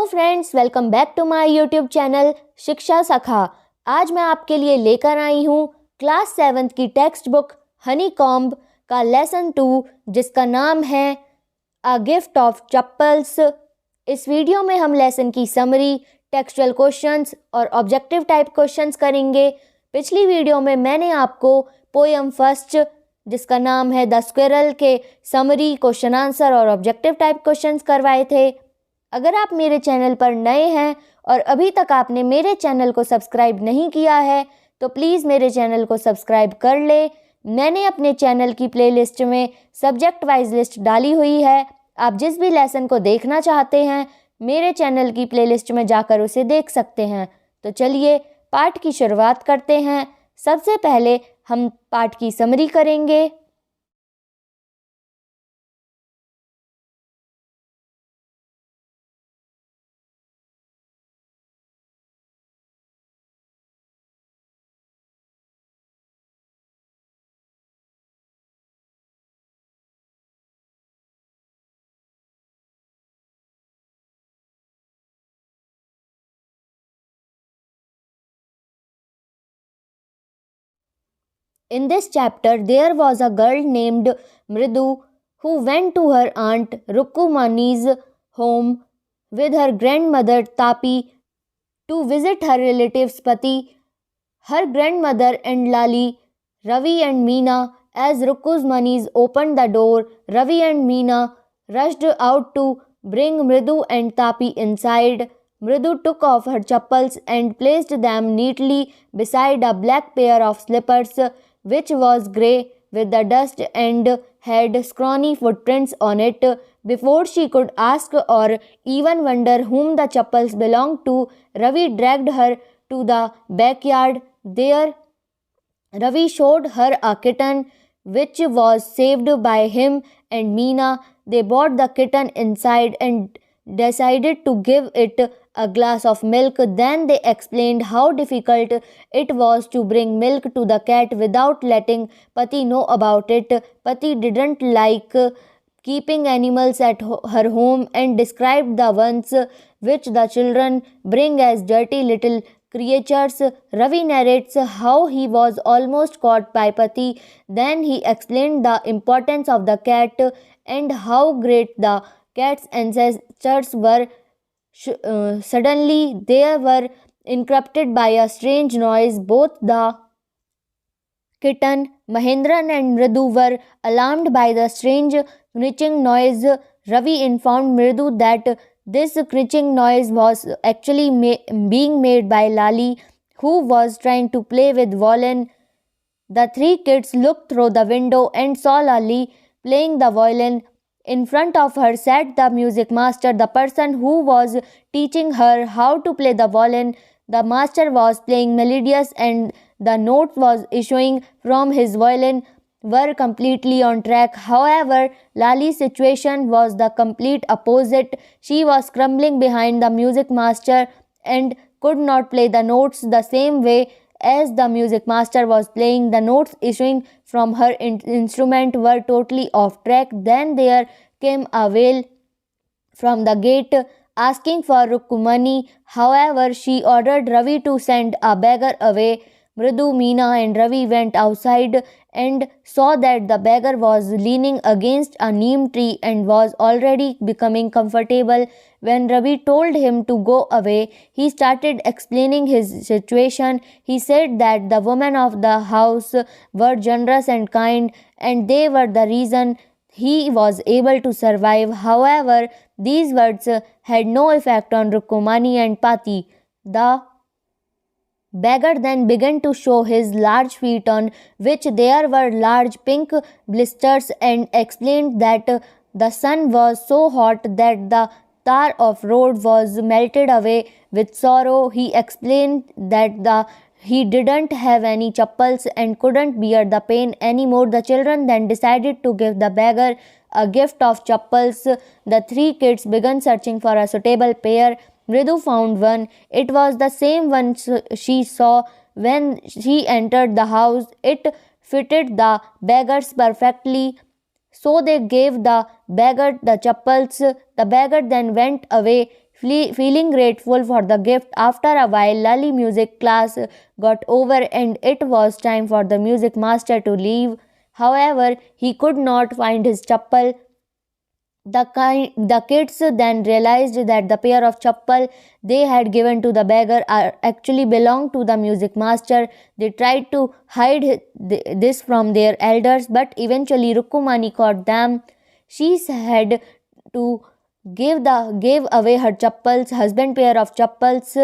Friends, welcome back to my YouTube channel Shiksha Sakha. आज मैं आपके लिए लेकर आई हूँ क्लास 7th की टेक्स्ट बुक हनी कॉम्ब का लेसन 2 जिसका नाम है अ गिफ्ट ऑफ चप्पल्स। इस वीडियो में हम लेसन की समरी, टेक्सचुअल क्वेश्चंस और ऑब्जेक्टिव टाइप क्वेश्चंस करेंगे। पिछली वीडियो में मैंने आपको पोएम फर्स्ट जिसका नाम है द स्क्विरल के समरी, क्वेश्चन आंसर और ऑब्जेक्टिव टाइप क्वेश्चंस करवाए थे। अगर आप मेरे चैनल पर नए हैं और अभी तक आपने मेरे चैनल को सब्सक्राइब नहीं किया है तो प्लीज़ मेरे चैनल को सब्सक्राइब कर ले। मैंने अपने चैनल की प्लेलिस्ट में सब्जेक्ट वाइज लिस्ट डाली हुई है। आप जिस भी लेसन को देखना चाहते हैं मेरे चैनल की प्लेलिस्ट में जाकर उसे देख सकते हैं। तो चलिए पाठ की शुरुआत करते हैं। सबसे पहले हम पाठ की समरी करेंगे। In this chapter, there was a girl named Mridu who went to her aunt Rukumani's home with her grandmother Tapi to visit her relatives Pati, her grandmother and Lali, Ravi and Meena. As Ruku's Manis opened the door, Ravi and Meena rushed out to bring Mridu and Tapi inside. Mridu took off her chappals and placed them neatly beside a black pair of slippers, which was grey with the dust and had scrawny footprints on it. Before she could ask or even wonder whom the chappals belonged to, Ravi dragged her to the backyard. There, Ravi showed her a kitten which was saved by him and Meena. They brought the kitten inside and decided to give it a glass of milk. Then they explained how difficult it was to bring milk to the cat without letting Pati know about it. Pati didn't like keeping animals at her home and described the ones which the children bring as dirty little creatures. Ravi narrates how he was almost caught by Pati. Then he explained the importance of the cat and how great the cat's ancestors were. Suddenly, they were interrupted by a strange noise. Both the kitten, Mahendran and Mridu were alarmed by the strange screeching noise. Ravi informed Mridu that this screeching noise was actually being made by Lali, who was trying to play with violin. The three kids looked through the window and saw Lali playing the violin. In front of her sat the music master, the person who was teaching her how to play the violin. The master was playing melodious and the notes was issuing from his violin were completely on track. However, Lali's situation was the complete opposite. She was crumbling behind the music master and could not play the notes the same way as the music master was playing. The notes issuing from her instrument were totally off track. Then there came a wail from the gate asking for Rukumani. However, she ordered Ravi to send a beggar away. Mridu, Meena and Ravi went outside and saw that the beggar was leaning against a neem tree and was already becoming comfortable. When Ravi told him to go away, he started explaining his situation. He said that the women of the house were generous and kind and they were the reason he was able to survive. However, these words had no effect on Rukumani and Pati. The beggar then began to show his large feet on which there were large pink blisters and explained that the sun was so hot that the tar of road was melted away with sorrow. He explained that he didn't have any chappals and couldn't bear the pain anymore. The children then decided to give the beggar a gift of chappals. The three kids began searching for a suitable pair. Mridu found one. It was the same one she saw when she entered the house. It fitted the beggars perfectly. So they gave the beggar the chappals. The beggar then went away Feeling grateful for the gift, after a while, Lali music class got over and it was time for the music master to leave. However, he could not find his chappal. The kids then realized that the pair of chappal they had given to the beggar actually belonged to the music master. They tried to hide this from their elders, but eventually Rukumani caught them. She had to gave away her chappals, husband pair of chappals.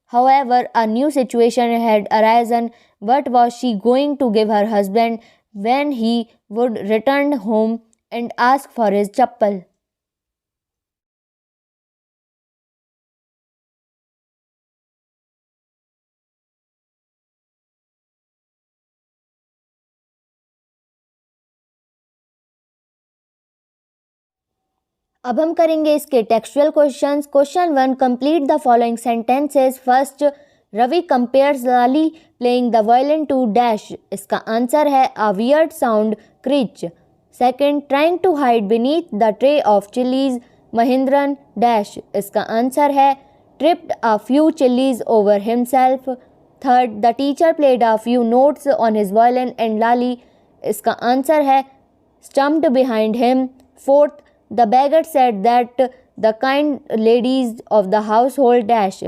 However, a new situation had arisen. What was she going to give her husband when he would return home and ask for his chappal? अब हम करेंगे इसके textual questions. Question 1, complete the following sentences. First, Ravi compares Lali playing the violin to dash. इसका answer है a weird sound screech. Second, trying to hide beneath the tray of chillies Mahendran dash. इसका answer है tripped a few chillies over himself. Third, the teacher played a few notes on his violin and Lali. इसका answer है stumped behind him. Fourth, the beggar said that the kind ladies of the household dash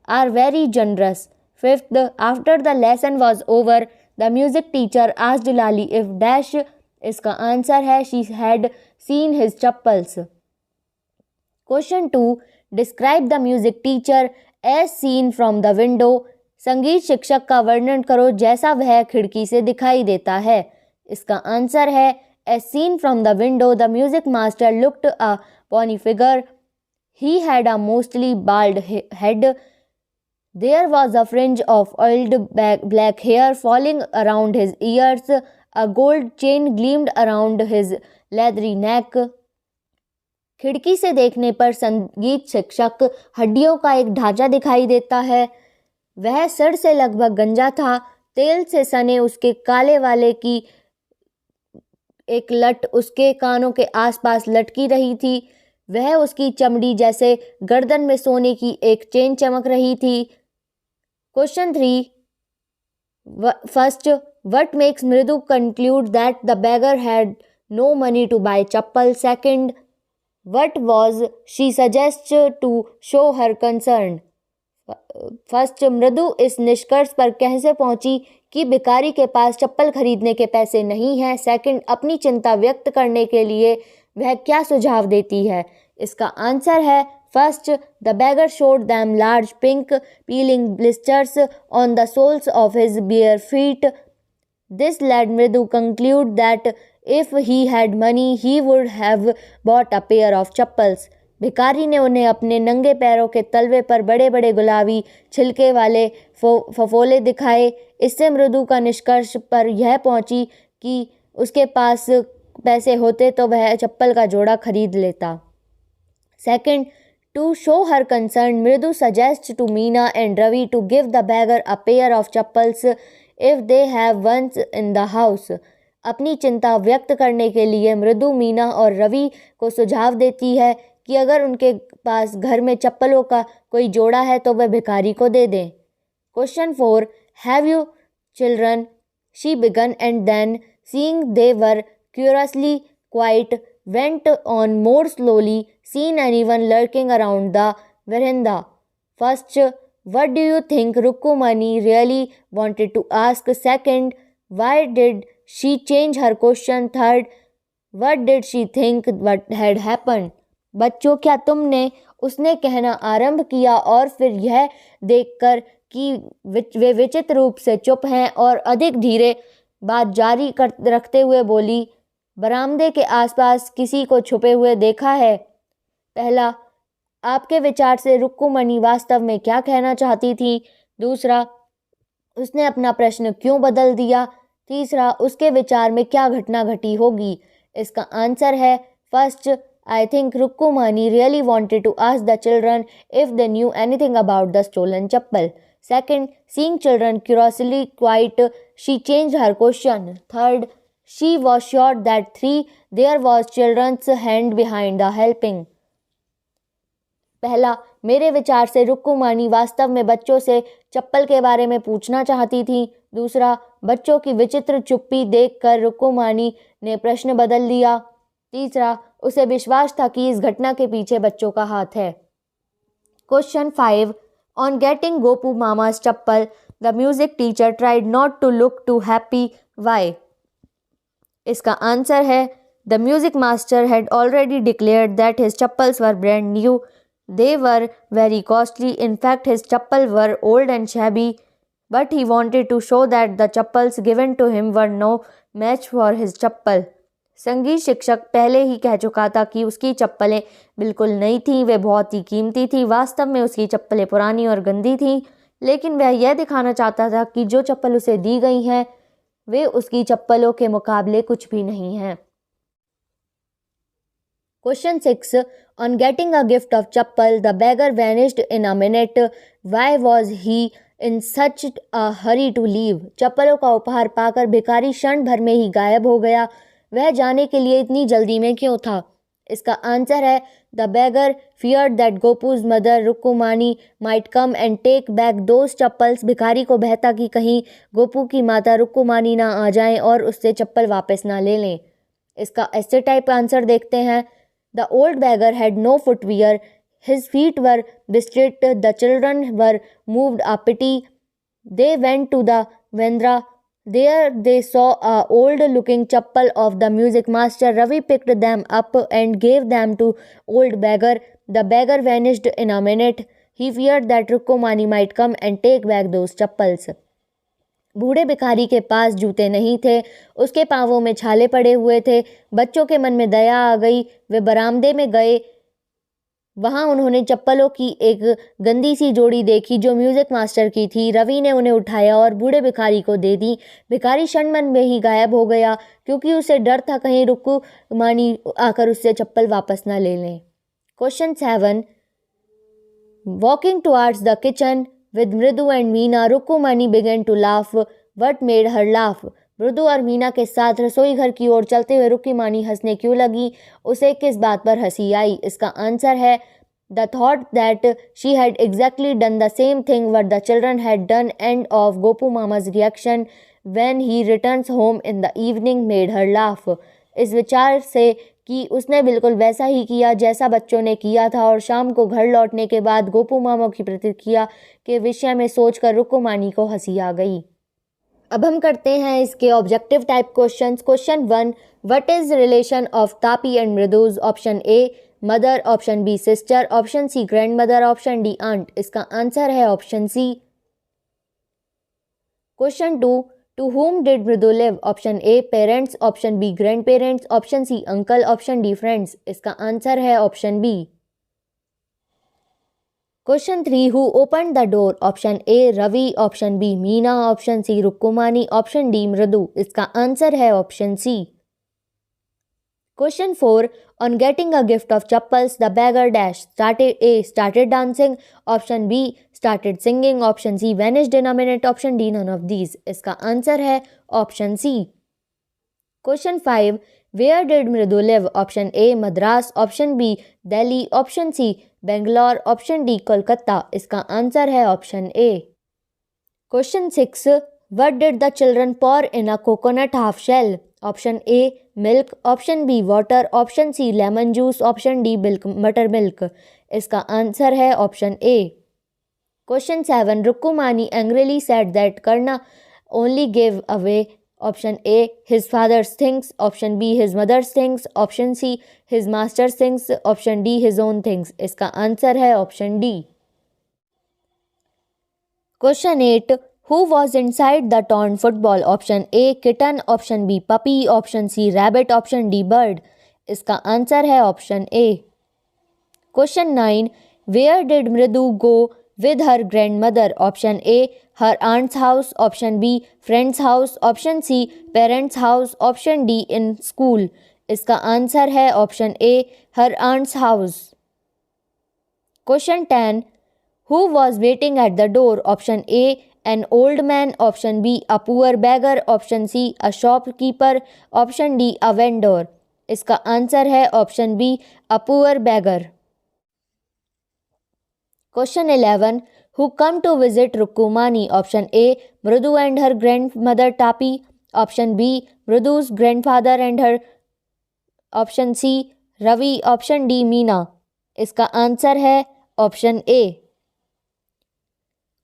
are very generous. Fifth, after the lesson was over, the music teacher asked Lali if dash. इसका answer है she had seen his chappals. Question 2, describe the music teacher as seen from the window. संगीत शिक्षक का वर्णन करो जैसा वह खिड़की से दिखाई देता है। इसका आंसर है as seen from the window, the music master looked upon a figure. He had a mostly bald head. There was a fringe of oiled black hair falling around his ears. A gold chain gleamed around his leathery neck. खिड़की से देखने पर संगीत शिक्षक हड्डियों का एक ढांचा दिखाई देता है। वह सिर से लगभग गंजा था। तेल से सने उसके काले वाले की एक लट उसके कानों के आसपास लटकी रही थी। वह उसकी चमड़ी जैसे गर्दन में सोने की एक चेन चमक रही थी। क्वेश्चन 3, फर्स्ट, व्हाट मेक्स मृदु conclude that the beggar had no money to buy chappal? Second, what was she suggest to show her concern? First, मृदु इस निष्कर्ष पर कैसे पहुंची कि भिखारी के पास चप्पल खरीदने के पैसे नहीं हैं। सेकंड, अपनी चिंता व्यक्त करने के लिए वह क्या सुझाव देती है? इसका आंसर है first, the beggar showed them large pink peeling blisters on the soles of his bare feet. This led Mridu conclude that if he had money he would have bought a pair of chappals. भिखारी ने उन्हें अपने नंगे पैरों के तलवे पर बड़े बड़े गुलाबी छिलके वाले फफोले दिखाए। इससे मृदु का निष्कर्ष पर यह पहुंची कि उसके पास पैसे होते तो वह चप्पल का जोड़ा खरीद लेता। Second, to show her concern, Mridu suggest to Meena and Ravi to give the beggar a pair of chappals if they have ones in the house. अपनी चिंता व्यक्त करने के लिए मृदु मीना और रवि को सुझाव देती है कि अगर उनके पास घर में चप्पलों का कोई जोड़ा है तो वह भिखारी को दे दें। Question 4, have you children, she began and then seeing they were curiously quiet went on more slowly, seen anyone lurking around the veranda. First, what do you think Rukumani really wanted to ask? Second, why did she change her question? Third, what did she think what had happened? बच्चों, क्या तुमने उसने कहना आरंभ किया और फिर यह देखकर कि वे विचित्र रूप से चुप हैं और अधिक धीरे बात जारी रखते हुए बोली, बरामदे के आसपास किसी को छुपे हुए देखा है? पहला, आपके विचार से रुक्कुमणि वास्तव में क्या कहना चाहती थी? दूसरा, उसने अपना प्रश्न क्यों बदल दिया? तीसरा, उसके विचार में क्या घटना घटी होगी? इसका आंसर है first, I think Rukumani really wanted to ask the children if they knew anything about the stolen chappal. Second, seeing children curiously quiet, she changed her question. Third, she was sure that there was children's hand behind the helping. पहला, मेरे विचार से रुक्कुमानी वास्तव में बच्चों से चप्पल के बारे में पूछना चाहती थी। दूसरा, बच्चों की विचित्र चुप्पी देखकर रुक्कुमानी ने प्रश्न बदल दिया। तीसरा, उसे विश्वास था कि इस घटना के पीछे बच्चों का हाथ है। क्वेश्चन 5, ऑन गेटिंग गोपू मामा's chappal the music teacher tried not to look too happy, why? इसका आंसर है the music master had already declared that his chappals were brand new, they were very costly. In fact, his chappal were old and shabby, but he wanted to show that the chappals given to him were no match for his chappal. संगीत शिक्षक पहले ही कह चुका था कि उसकी चप्पलें बिल्कुल नई थीं, वे बहुत ही कीमती थी। वास्तव में उसकी चप्पलें पुरानी और गंदी थीं, लेकिन वह यह दिखाना चाहता था कि जो चप्पल उसे दी गई हैं वे उसकी चप्पलों के मुकाबले कुछ भी नहीं हैं। Question 6, on getting a gift of chappal, the beggar vanished in a minute. Why was he in such a hurry to leave? चप्पलों का उपहार पाकर भिखारी क्षण भर में ही गायब हो गया। वह जाने के लिए इतनी जल्दी में क्यों था? इसका आंसर है the beggar feared that Gopu's mother रुक्कुमानी might come and take back those chappals. भिखारी को भय था कि कहीं गोपू की माता रुक्कुमानी ना आ जाएं और उससे चप्पल वापस ना ले लें। इसका ऐसे टाइप आंसर देखते हैं। The old beggar had no footwear. His feet were blistered. The children were moved a pity. They went to the vendra. There they saw a old-looking chappal of the music master. Ravi picked them up and gave them to old beggar. The beggar vanished in a minute. He feared that Rukkumani might come and take back those chappals. बूढ़े भिखारी के पास जूते नहीं थे, उसके पांवों में छाले पड़े हुए थे। बच्चों के मन में दया आ गई, वे बरामदे में गए। वहां उन्होंने चप्पलों की एक गंदी सी जोड़ी देखी जो म्यूजिक मास्टर की थी। रवि ने उन्हें उठाया और बूढ़े भिखारी को दे दी। भिखारी क्षण मन में ही गायब हो गया, क्योंकि उसे डर था कहीं रुक्कुमानी आकर उससे चप्पल वापस ना ले लें। Question 7, walking towards the kitchen with Mridu and Meena, Rukkumani began to laugh. What made her laugh? मृदु और मीना के साथ रसोई घर की ओर चलते हुए रुक्कुमानी हंसने क्यों लगी? उसे किस बात पर हंसी आई? इसका आंसर है the thought that she had exactly done the same thing what the children had done, and of Gopu Mama's reaction when he returns home in the evening made her laugh. इस विचार से कि उसने बिल्कुल वैसा ही किया जैसा बच्चों ने किया था और शाम को घर लौटने के बाद गोपू मामा की प्रतिक्रिया के विषय में सोचकर रुक्कुमानी को हंसी आ गई। अब हम करते हैं इसके objective type questions. Question 1, what is relation of Tapi and Mridu's? Option A mother, option B sister, option C grandmother, option D aunt. इसका आंसर है option C. Question 2, to whom did Mridu live? Option A parents, option B grandparents, option C uncle, option D friends. इसका answer है option B. Question 3, who opened the door? Option A Ravi, option B Meena, option C Rukkumani, option D Mridu. इसका answer है option C. Question 4, on getting a gift of chappals, the beggar dash started dancing, option B started singing, option C vanished in a minute, option D none of these. इसका answer है option C. Question 5, where did Mridu live? Option A Madras, option B Delhi, option C Bangalore, option D Kolkata. इसका answer है option A। Question 6, what did the children pour in a coconut half shell? Option A milk, option B water, option C lemon juice, option D buttermilk. इसका answer है option A. Question 7, Rukkumani angrily said that Karna only give away, option A his father's things, option B his mother's things, option C his master's things, option D his own things. इसका answer है option D. Question 8, who was inside the torn football? Option A kitten, option B puppy, option C rabbit, option D bird. इसका answer है option A. Question 9, where did Mridu go with her grandmother? Option A her aunt's house, option B friends house, option C parents house, option D in school. इसका answer है option A her aunt's house. Question 10, who was waiting at the door? Option A an old man, option B a poor beggar, option C a shopkeeper, option D a vendor। इसका answer है option B a poor beggar। Question 11. Who come to visit Rukkumani? Option A. Mrudu and her grandmother Tapi. Option B. Mrudu's grandfather and her. Option C. Ravi. Option D. Meena. इसका answer है option A.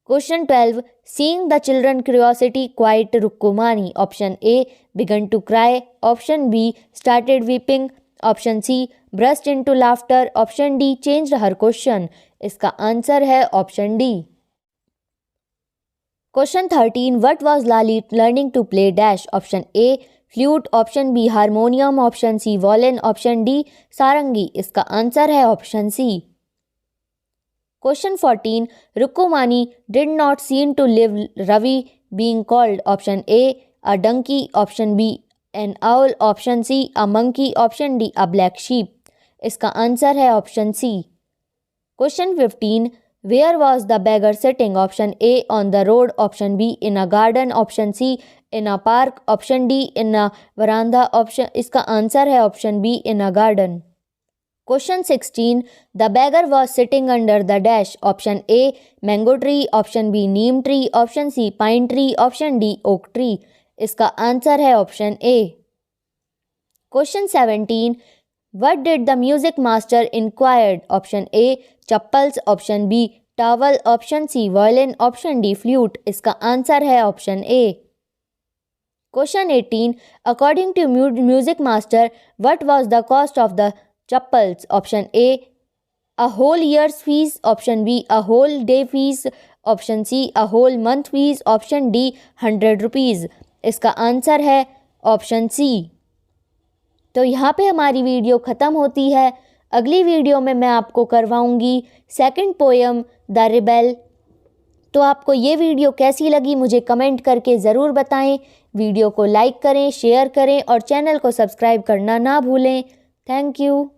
Question 12. Seeing the children curiosity quiet Rukkumani. Option A. Began to cry. Option B. Started weeping. Option C. Burst into laughter. Option D. Changed her question. इसका answer है option D. Question 13. What was Lali learning to play dash? Option A. Flute. Option B. Harmonium. Option C. Violin. Option D. सारंगी. इसका answer है option C. Question 14. Rukkumani did not seem to live Ravi being called. Option A. A donkey. Option B. An owl. Option C. A monkey. Option D. A black sheep. इसका answer है option C. Question 15. Where was the beggar sitting? Option A. On the road. Option B. In a garden. Option C. In a park. Option D. In a veranda. Option इसका answer है option B. In a garden. Question 16. The beggar was sitting under the dash. Option A. Mango tree. Option B. Neem tree. Option C. Pine tree. Option D. Oak tree. इसका answer है option A. Question 17. What did the music master inquired? Option A. Chappals. Option B. Towel. Option C. Violin. Option D. Flute. इसका answer है option A. Question 18. According to music master, what was the cost of the chappals? Option A. A whole year's fees. Option B. A whole day fees. Option C. A whole month fees. Option D. 100 rupees. इसका answer है option सी. तो यहाँ पे हमारी video ख़त्म होती है. अगली वीडियो में मैं आपको करवाऊँगी सेकंड पोएम द रिबेल. तो आपको ये वीडियो कैसी लगी मुझे कमेंट करके ज़रूर बताएं. वीडियो को लाइक करें, शेयर करें और चैनल को सब्सक्राइब करना ना भूलें. Thank you.